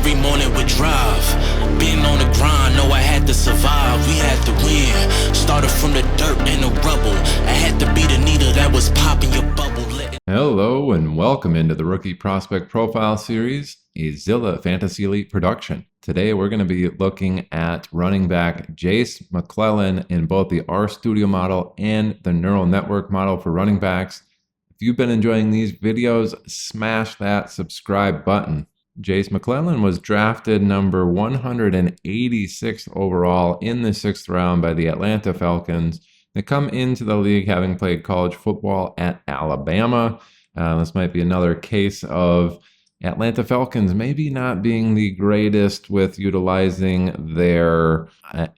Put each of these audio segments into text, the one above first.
every morning with drive. Being on the grind, know I had to survive. We had to win. Started from the dirt and the rubble. I had to be the needle that was popping your bubble. Hello and welcome into the Rookie Prospect Profile Series, a Zilla Fantasy Elite production. Today we're going to be looking at running back Jase McClellan in both the RStudio model and the neural network model for running backs. If you've been enjoying these videos, smash that subscribe button. Jase McClellan was drafted number 186 overall in the 6th round by the Atlanta Falcons. They come into the league having played college football at Alabama. This might be another case of Atlanta Falcons maybe not being the greatest with utilizing their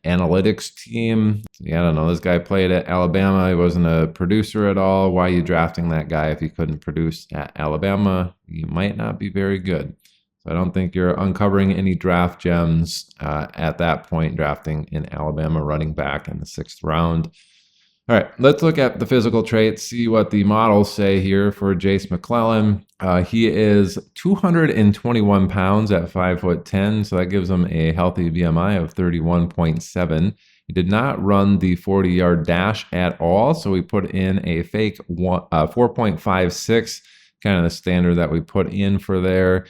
analytics team. Yeah, I don't know. This guy played at Alabama. He wasn't a producer at all. Why are you drafting that guy if he couldn't produce at Alabama? He might not be very good. So I don't think you're uncovering any draft gems at that point, drafting an Alabama running back in the 6th round. All right, let's look at the physical traits, see what the models say here for Jase McClellan. He is 221 pounds at 5'10", so that gives him a healthy BMI of 31.7. He did not run the 40-yard dash at all, so we put in a fake 4.56, kind of the standard that we put in for there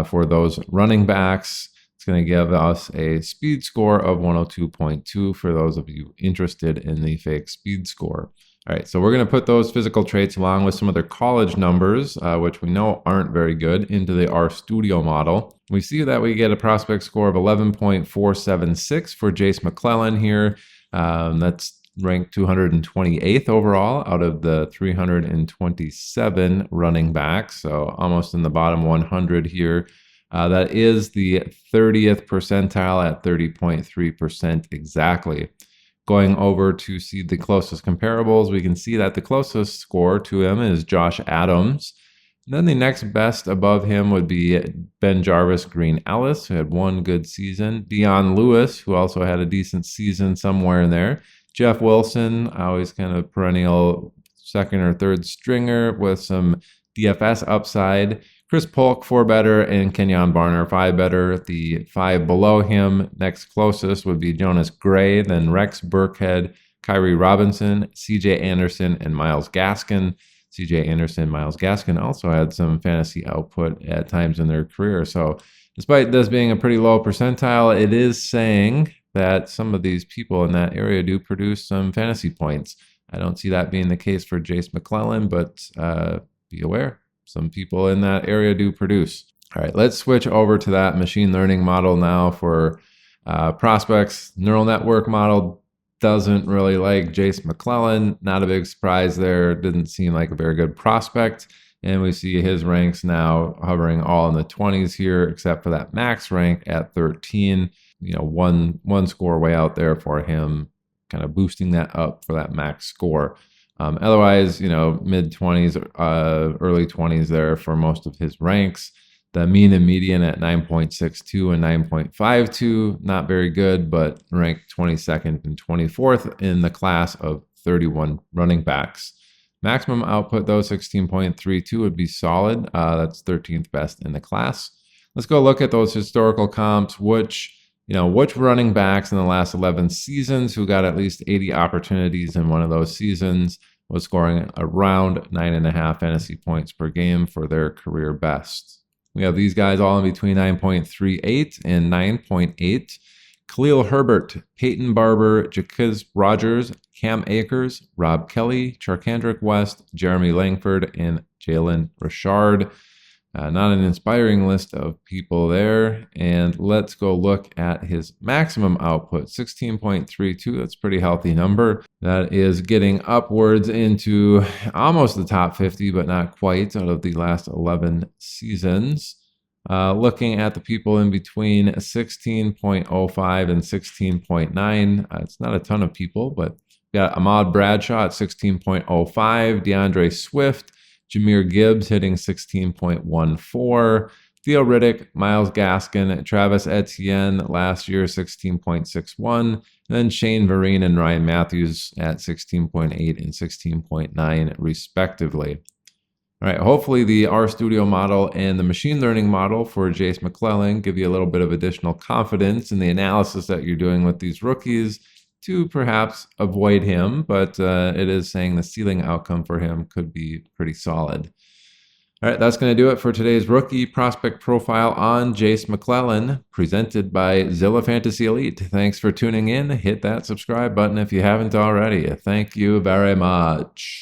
for those running backs. It's going to give us a speed score of 102.2 for those of you interested in the fake speed score. All right, so we're going to put those physical traits along with some of their college numbers, which we know aren't very good, into the RStudio model. We see that we get a prospect score of 11.476 for Jase McClellan here. That's ranked 228th overall out of the 327 running backs, so almost in the bottom 100 here. That is the 30th percentile at 30.3% exactly. Going over to see the closest comparables, we can see that the closest score to him is Josh Adams. And then the next best above him would be Ben Jarvis Green Ellis, who had one good season. Dion Lewis, who also had a decent season somewhere in there. Jeff Wilson, always kind of perennial second or third stringer with some DFS upside. Chris Polk, 4 better, and Kenyon Barner, 5 better. The 5 below him, next closest would be Jonas Gray, then Rex Burkhead, Kyrie Robinson, CJ Anderson, and Myles Gaskin. CJ Anderson, Myles Gaskin also had some fantasy output at times in their career. So despite this being a pretty low percentile, it is saying that some of these people in that area do produce some fantasy points. I don't see that being the case for Jase McClellan, but be aware. Some people in that area do produce. All right, let's switch over to that machine learning model now for prospects. Neural network model doesn't really like Jase McClellan. Not a big surprise there. Didn't seem like a very good prospect. And we see his ranks now hovering all in the 20s here, except for that max rank at 13. You know, one score way out there for him, kind of boosting that up for that max score. Otherwise, you know, mid-20s, early 20s there for most of his ranks. The mean and median at 9.62 and 9.52, not very good, but ranked 22nd and 24th in the class of 31 running backs. Maximum output, though, 16.32 would be solid. That's 13th best in the class. Let's go look at those historical comps, which running backs in the last 11 seasons who got at least 80 opportunities in one of those seasons was scoring around 9.5 fantasy points per game for their career best. We have these guys all in between 9.38 and 9.8. Khalil Herbert, Peyton Barber, Jaquiz Rogers, Cam Akers, Rob Kelly, Charkandrick West, Jeremy Langford, and Jalen Richard. Not an inspiring list of people there. And let's go look at his maximum output, 16.32. That's a pretty healthy number. That is getting upwards into almost the top 50, but not quite, out of the last 11 seasons. Looking at the people in between 16.05 and 16.9, it's not a ton of people, but we got Ahmad Bradshaw at 16.05, DeAndre Swift, Jahmyr Gibbs hitting 16.14, Theo Riddick, Myles Gaskin, Travis Etienne last year 16.61, and then Shane Vereen and Ryan Matthews at 16.8 and 16.9 respectively. All right, hopefully the RStudio model and the machine learning model for Jase McClellan give you a little bit of additional confidence in the analysis that you're doing with these rookies to perhaps avoid him, but it is saying the ceiling outcome for him could be pretty solid. All right, that's going to do it for today's rookie prospect profile on Jase McClellan, presented by Zilla Fantasy Elite. Thanks for tuning in. Hit that subscribe button if you haven't already. Thank you very much.